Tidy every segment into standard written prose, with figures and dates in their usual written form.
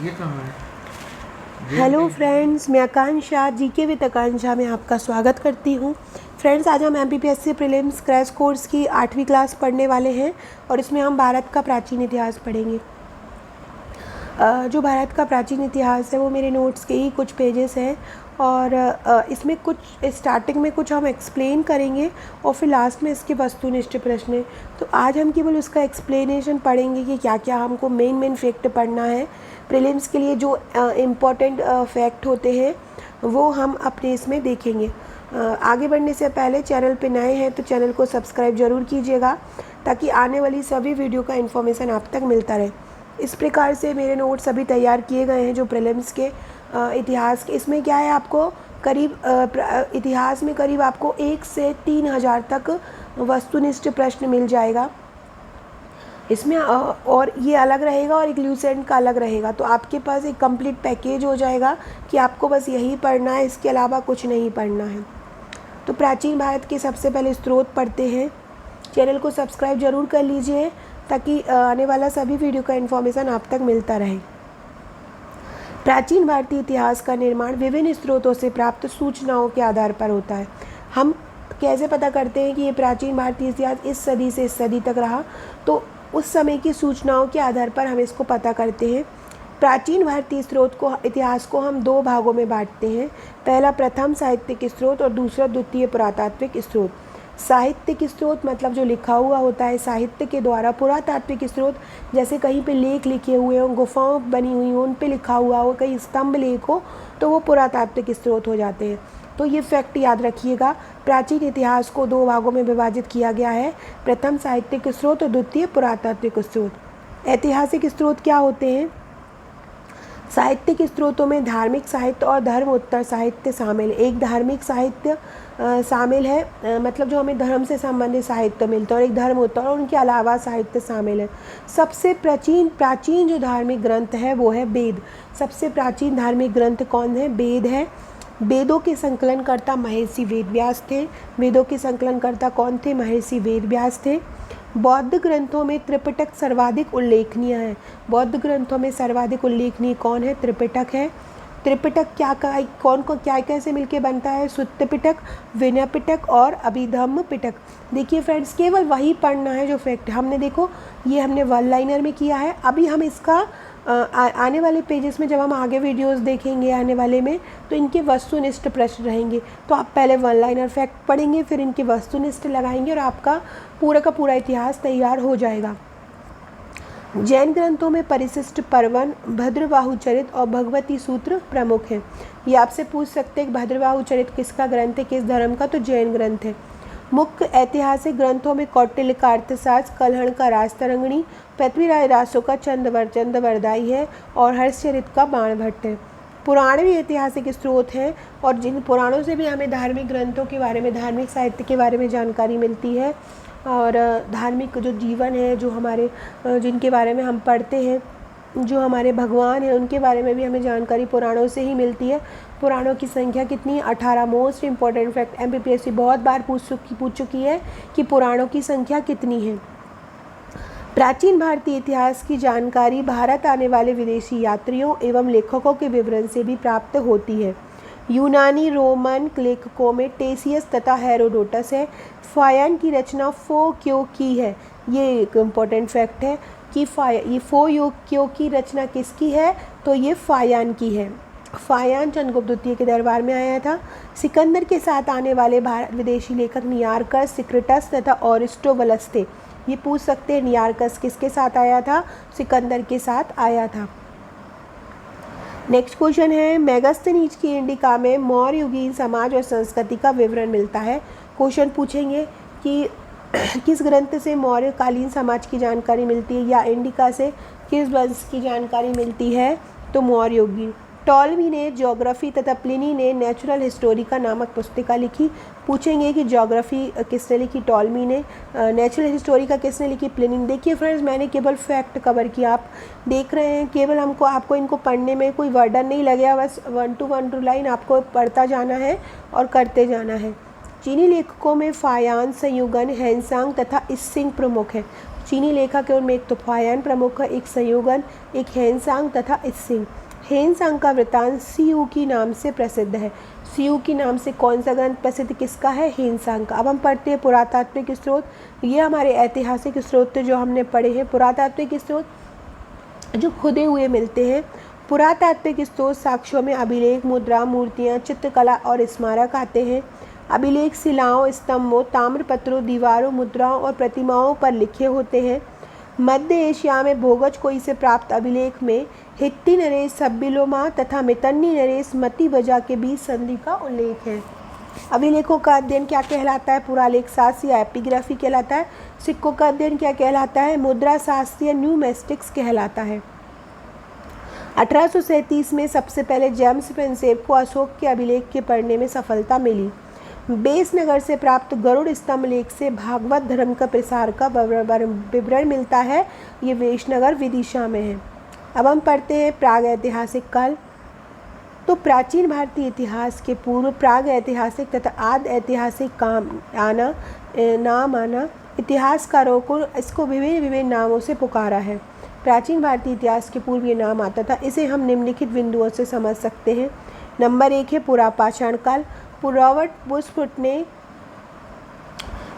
ये तो है। हेलो फ्रेंड्स, मैं आकांक्षा जीके विद आकांक्षा में आपका स्वागत करती हूँ। फ्रेंड्स, आज हम एमपीपीएससी प्रीलिम्स क्रैश कोर्स की 8वीं क्लास पढ़ने वाले हैं और इसमें हम भारत का प्राचीन इतिहास पढ़ेंगे। जो भारत का प्राचीन इतिहास है वो मेरे नोट्स के ही कुछ पेजेस हैं और इसमें कुछ स्टार्टिंग में कुछ हम एक्सप्लेन करेंगे और फिर लास्ट में इसके वस्तुनिष्ठ प्रश्न हैं। तो आज हम केवल उसका एक्सप्लेनेशन पढ़ेंगे कि क्या क्या हमको मेन फैक्ट पढ़ना है प्रीलिम्स के लिए। जो इम्पॉर्टेंट फैक्ट होते हैं वो हम अपने इसमें देखेंगे। आगे बढ़ने से पहले चैनल पे नए हैं तो चैनल को सब्सक्राइब ज़रूर कीजिएगा ताकि आने वाली सभी वीडियो का इन्फॉर्मेशन आप तक मिलता रहे। इस प्रकार से मेरे नोट्स अभी तैयार किए गए हैं जो प्रीलिम्स के इतिहास के। इसमें क्या है, आपको करीब इतिहास में करीब आपको 1 से 3 हज़ार तक वस्तुनिष्ठ प्रश्न मिल जाएगा इसमें। और ये अलग रहेगा और एक ल्यूसेंट का अलग रहेगा, तो आपके पास एक कंप्लीट पैकेज हो जाएगा कि आपको बस यही पढ़ना है, इसके अलावा कुछ नहीं पढ़ना है। तो प्राचीन भारत के सबसे पहले स्रोत पढ़ते हैं। चैनल को सब्सक्राइब ज़रूर कर लीजिए ताकि आने वाला सभी वीडियो का इन्फॉर्मेशन आप तक मिलता रहे। प्राचीन भारतीय इतिहास का निर्माण विभिन्न स्रोतों से प्राप्त सूचनाओं के आधार पर होता है। हम कैसे पता करते हैं कि ये प्राचीन भारतीय इतिहास इस सदी से इस सदी तक रहा, तो उस समय की सूचनाओं के आधार पर हम इसको पता करते हैं। प्राचीन भारतीय इतिहास को हम 2 भागों में बांटते हैं। पहला प्रथम साहित्यिक स्रोत और दूसरा द्वितीय पुरातात्विक स्रोत। साहित्यिक स्रोत मतलब जो लिखा हुआ होता है साहित्य के द्वारा। पुरातात्विक स्रोत जैसे कहीं पे लेख लिखे हुए हों, गुफाओं बनी हुई हों, उन पे लिखा हुआ हो, कहीं स्तंभ लेख हो, तो वो पुरातात्विक स्रोत हो जाते हैं। तो ये फैक्ट याद रखिएगा, प्राचीन इतिहास को 2 भागों में विभाजित किया गया है, प्रथम साहित्यिक स्रोत और द्वितीय पुरातात्विक स्रोत। ऐतिहासिक स्रोत क्या होते हैं? साहित्यिक स्रोतों में धार्मिक साहित्य और धर्मोत्तर साहित्य शामिल है। एक धार्मिक साहित्य शामिल है, मतलब जो हमें धर्म से संबंधित साहित्य मिलता है, और एक धर्मोत्तर और उनके अलावा साहित्य शामिल है। सबसे प्राचीन जो धार्मिक ग्रंथ है वो है वेद। सबसे प्राचीन धार्मिक ग्रंथ कौन है? वेद है। वेदों के संकलनकर्ता महर्षि वेदव्यास थे। वेदों के संकलनकर्ता कौन थे? महर्षि वेदव्यास थे। बौद्ध ग्रंथों में त्रिपिटक सर्वाधिक उल्लेखनीय है। बौद्ध ग्रंथों में सर्वाधिक उल्लेखनीय कौन है? त्रिपिटक है। त्रिपिटक क्या कैसे मिलके बनता है? सुत्त पिटक, विनय पिटक और अभिधम्म पिटक। देखिए फ्रेंड्स, केवल वही पढ़ना है जो फैक्ट हमने, देखो ये हमने वन लाइनर में किया है। अभी हम इसका आने वाले पेजेस में जब हम आगे वीडियोस देखेंगे आने वाले में, तो इनके वस्तुनिष्ठ प्रश्न रहेंगे। तो आप पहले वन लाइनर फैक्ट पढ़ेंगे, फिर इनके वस्तुनिष्ठ लगाएंगे और आपका पूरा का पूरा इतिहास तैयार हो जाएगा। जैन ग्रंथों में परिशिष्ट पर्वन, भद्रबाहु चरित और भगवती सूत्र प्रमुख हैं। ये आपसे पूछ सकते हैं कि भद्रबाहु चरित किसका ग्रंथ है, किस धर्म का? तो जैन ग्रंथ है। मुख्य ऐतिहासिक ग्रंथों में कौटिल्य का अर्थशास्त्र, कल्हण का राजतरंगिणी, पृथ्वीराज रासो का चंद्रवरदाई है और हर्षचरित का बाणभट्ट है। पुराण भी ऐतिहासिक स्रोत हैं और जिन पुराणों से भी हमें धार्मिक ग्रंथों के बारे में, धार्मिक साहित्य के बारे में जानकारी मिलती है और धार्मिक जो जीवन है, जो हमारे जिनके बारे में हम पढ़ते हैं, जो हमारे भगवान हैं, उनके बारे में भी हमें जानकारी पुराणों से ही मिलती है। पुराणों की संख्या कितनी? 18। मोस्ट इम्पॉर्टेंट फैक्ट, एमपीपीएससी बहुत बार पूछ चुकी है कि पुराणों की संख्या कितनी है। प्राचीन भारतीय इतिहास की जानकारी भारत आने वाले विदेशी यात्रियों एवं लेखकों के विवरण से भी प्राप्त होती है। यूनानी रोमन लेखकों में टेसियस तथा हेरोडोटस है। फायान की रचना फोक्यो की है। ये एक इम्पॉर्टेंट फैक्ट है कि ये फोक्यो की रचना किसकी है? तो ये फायान की है। फायान चंद्रगुप्त द्वितीय के दरबार में आया था। सिकंदर के साथ आने वाले भारत विदेशी लेखक नियारकस, सिक्रेटस तथा ऑरिस्टोबलस थे। ये पूछ सकते हैं नियारकस किसके साथ आया था? सिकंदर के साथ आया था। नेक्स्ट क्वेश्चन है, मेगास्थनीज की इंडिका में मौर्य युगीन समाज और संस्कृति का विवरण मिलता है। क्वेश्चन पूछेंगे कि किस ग्रंथ से मौर्यकालीन समाज की जानकारी मिलती है, या इंडिका से किस वंश की जानकारी मिलती है? तो मौर्य युगीन। टॉलमी ने ज्योग्राफी तथा प्लिनी ने नेचुरल हिस्टोरिका नामक पुस्तिका लिखी। पूछेंगे कि ज्योग्राफी किसने लिखी? टॉलमी ने। नेचुरल हिस्टोरिका किसने लिखी? प्लिनी। देखिए फ्रेंड्स, मैंने केवल फैक्ट कवर किया, आप देख रहे हैं। केवल आपको इनको पढ़ने में कोई वर्डन नहीं लगेगा, बस 1 to 1 लाइन आपको पढ़ता जाना है और करते जाना है। चीनी लेखकों में फायान, संयुगन, हैंसांग तथा इसिंग प्रमुख है। चीनी लेखक उनमें एक तुफायन प्रमुख है, एक संयोगन, एक हेनसांग तथा इत्सिंग। हेनसांग का वृत्तांत सीयू की नाम से प्रसिद्ध है। सीयू की नाम से कौन सा ग्रंथ प्रसिद्ध किसका है? हेनसांग का। अब हम पढ़ते हैं पुरातात्विक स्रोत। ये हमारे ऐतिहासिक स्रोत जो हमने पढ़े हैं। पुरातात्विक स्रोत जो खुदे हुए मिलते हैं। पुरातात्विक स्रोत साक्ष्यों में अभिलेख, मुद्रा, मूर्तियाँ, चित्रकला और स्मारक आते हैं। अभिलेख शिलाओं, स्तंभों, ताम्रपत्रों, दीवारों, मुद्राओं और प्रतिमाओं पर लिखे होते हैं। मध्य एशिया में भोगजकोई से प्राप्त अभिलेख में हित्ती नरेश सब्बिलोमा तथा मितन्नी नरेश मतिबजा के बीच संधि का उल्लेख है। अभिलेखों का अध्ययन क्या कहलाता है? पुरालेख शास्त्र या एपिग्राफी कहलाता है। सिक्कों का अध्ययन क्या कहलाता है? मुद्रा शास्त्र या न्यूमेस्टिक्स कहलाता है। 1837 में सबसे पहले जेम्स प्रिंसेप को अशोक के अभिलेख के पढ़ने में सफलता मिली। बेसनगर से प्राप्त गरुड़ स्तंभ लेख से भागवत धर्म का प्रसार का विवरण मिलता है। ये वेशनगर विदिशा में है। अब हम पढ़ते हैं प्राग ऐतिहासिक काल। तो प्राचीन भारतीय इतिहास के पूर्व प्राग ऐतिहासिक तथा आदि ऐतिहासिक नाम आना इतिहासकारों को इसको विभिन्न नामों से पुकारा है। प्राचीन भारतीय इतिहास के पूर्व ये नाम आता था। इसे हम निम्नलिखित बिंदुओं से समझ सकते हैं। नंबर 1 है पुरापाषाण काल। रॉबर्ट बुशफुट ने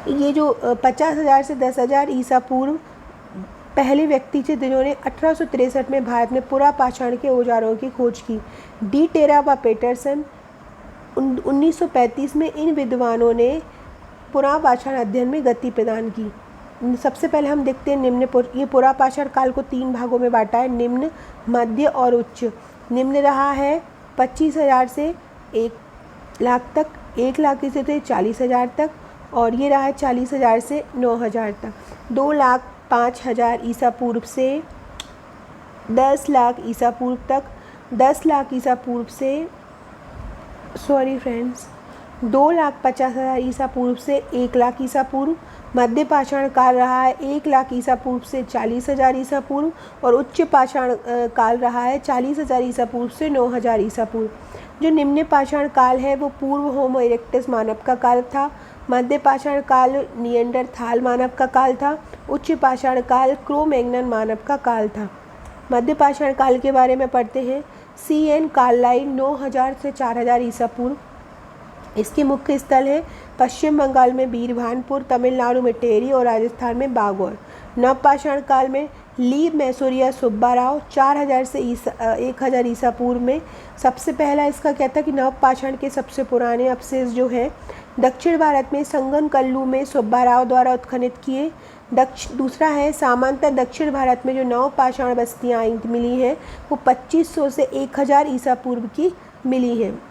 ये जो 50,000 से 10,000 ईसा पूर्व पहले व्यक्ति थे जिन्होंने 1863 में भारत में पुरापाषाण के औजारों की खोज की। डी टेरा व पेटरसन 1935 में इन विद्वानों ने पुरापाषाण अध्ययन में गति प्रदान की। सबसे पहले हम देखते हैं निम्न। ये पुरापाषाण काल को 3 भागों में बांटा है, निम्न, मध्य और उच्च। निम्न रहा है 25,000 से 1 लाख तक, 1 लाख से 40,000 तक, और ये रहा है 40,000 से 9,000 तक। 2,05,000 ईसा पूर्व से 10 लाख ईसा पूर्व तक, 10 लाख ईसा पूर्व से 2,50,000 ईसा पूर्व से 1 लाख ईसा पूर्व। मध्य पाषाण काल रहा है 1 लाख ईसा पूर्व से 40,000 ईसा पूर्व, और उच्च पाषाण काल रहा है 40,000 ईसा पूर्व से 9,000 ईसा पूर्व। जो निम्न पाषाण काल है वो पूर्व होमो इरेक्टस मानव का काल था। मध्य पाषाण काल निएंडरथाल मानव का काल था। उच्च पाषाण काल क्रो-मैग्नन मानव का काल था। मध्य पाषाण काल के बारे में पढ़ते हैं। CN कार्लाइन 9,000 से 4,000 ईसा पूर्व। इसके मुख्य स्थल हैं पश्चिम बंगाल में बीरभानपुर, तमिलनाडु में टेरी और राजस्थान में बागौर। नवपाषाण काल में लीब मैसूरिया सुब्बाराव 4,000 से 1,000 ईसा पूर्व में। सबसे पहला इसका क्या था कि नवपाषाण के सबसे पुराने अवशेष जो हैं दक्षिण भारत में संगनकल्लू में सुब्बाराव द्वारा उत्खनित किए। दूसरा है सामान्यतः दक्षिण भारत में जो नवपाषाण बस्तियाँ मिली हैं वो 2500 से 1,000 ईसा पूर्व की मिली हैं।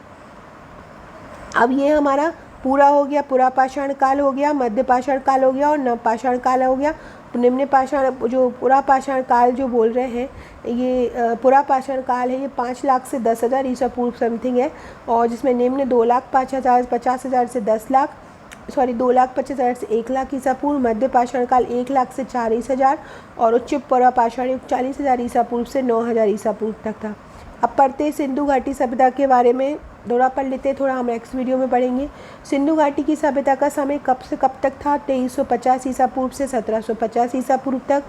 अब ये हमारा पूरा हो गया, पुरापाषाण काल हो गया, मध्य पाषाण काल हो गया और नवपाषाण काल हो गया। तो निम्न पाषाण जो पुरापाषाण काल जो बोल रहे हैं ये पुरापाषाण काल है, ये 5 लाख से 10,000 ईसा पूर्व समथिंग है, और जिसमें निम्न 2,50,000 से 2,50,000 से 1 लाख ईसा पूर्व। मध्य पाषाण काल 1 लाख से 40,000 और उच्च पुरापाषाण युग 40,000 ईसा पूर्व से 9,000 ईसा पूर्व तक था। अब पढ़ते हैं सिंधु घाटी सभ्यता के बारे में। थोड़ा पढ़ लेते हैं, थोड़ा हम नेक्स्ट वीडियो में पढ़ेंगे। सिंधु घाटी की सभ्यता का समय कब से कब तक था? 2350 ईसा पूर्व से 1750 ईसा पूर्व तक।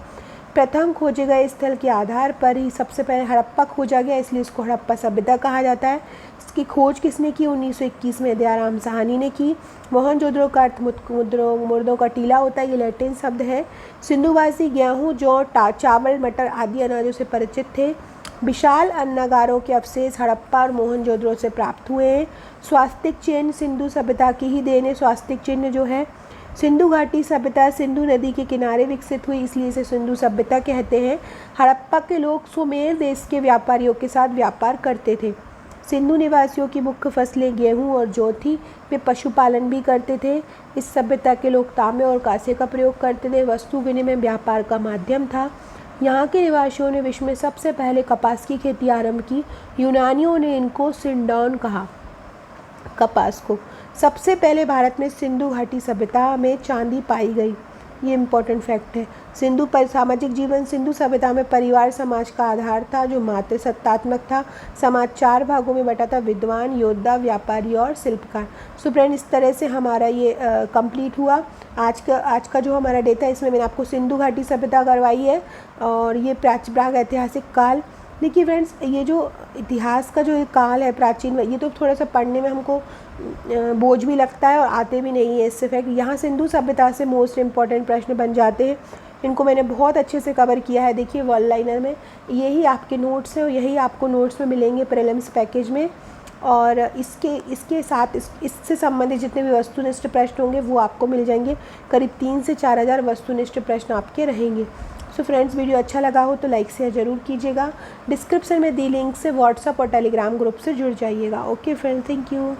प्रथम खोजे गए स्थल के आधार पर ही सबसे पहले हड़प्पा खोजा गया, इसलिए इसको हड़प्पा सभ्यता कहा जाता है। इसकी खोज किसने की? 1921 में दयाराम साहनी ने की। मोहनजोदड़ो का अर्थ मुर्दों का टीला होता है, ये लैटिन शब्द है। सिंधुवासी गेहूँ, जौ, चावल, मटर आदि अनाजों से परिचित थे। विशाल अन्नागारों के अवशेष हड़प्पा और मोहनजोदड़ो से प्राप्त हुए हैं। स्वास्तिक चिन्ह सिंधु सभ्यता की ही देन है। स्वास्तिक चिन्ह जो है, सिंधु घाटी सभ्यता सिंधु नदी के किनारे विकसित हुई, इसलिए इसे सिंधु सभ्यता कहते हैं। हड़प्पा के लोग सुमेर देश के व्यापारियों के साथ व्यापार करते थे। सिंधु निवासियों की मुख्य फसलें गेहूँ और जौ थी। वे पशुपालन भी करते थे। इस सभ्यता के लोग तांबे और कांसे का प्रयोग करते थे। वस्तु विनिमय व्यापार का माध्यम था। यहाँ के निवासियों ने विश्व में सबसे पहले कपास की खेती आरंभ की। यूनानियों ने इनको सिंडॉन कहा। कपास को सबसे पहले भारत में सिंधु घाटी सभ्यता में चांदी पाई गई। ये इम्पोर्टेंट फैक्ट है। सिंधु पर सामाजिक जीवन, सिंधु सभ्यता में परिवार समाज का आधार था जो मातृसत्तात्मक था। समाज 4 भागों में बटा था, विद्वान, योद्धा, व्यापारी और शिल्पकार। सो फ्रेंड, इस तरह से हमारा ये कंप्लीट हुआ। आज का जो हमारा डे था, इसमें मैंने आपको सिंधु घाटी सभ्यता करवाई है और ये प्राग ऐतिहासिक काल। देखिए फ्रेंड्स, ये जो इतिहास का जो काल है प्राचीन, ये तो थोड़ा सा पढ़ने में हमको बोझ भी लगता है और आते भी नहीं है इससे फैक्ट। यहाँ सिंधु सभ्यता से मोस्ट इम्पॉर्टेंट प्रश्न बन जाते हैं। इनको मैंने बहुत अच्छे से कवर किया है। देखिए वर्ल्ड लाइनर में यही आपके नोट्स हैं और यही आपको नोट्स में मिलेंगे प्रीलिम्स पैकेज में। और इसके साथ इससे संबंधित जितने भी वस्तुनिष्ठ प्रश्न होंगे वो आपको मिल जाएंगे। करीब 3 से 4 हज़ार वस्तुनिष्ठ प्रश्न आपके रहेंगे। सो फ्रेंड्स, वीडियो अच्छा लगा हो तो लाइक शेयर ज़रूर कीजिएगा। डिस्क्रिप्शन में दी लिंक से व्हाट्सअप और टेलीग्राम ग्रुप से जुड़ जाइएगा। Okay friends, thank you.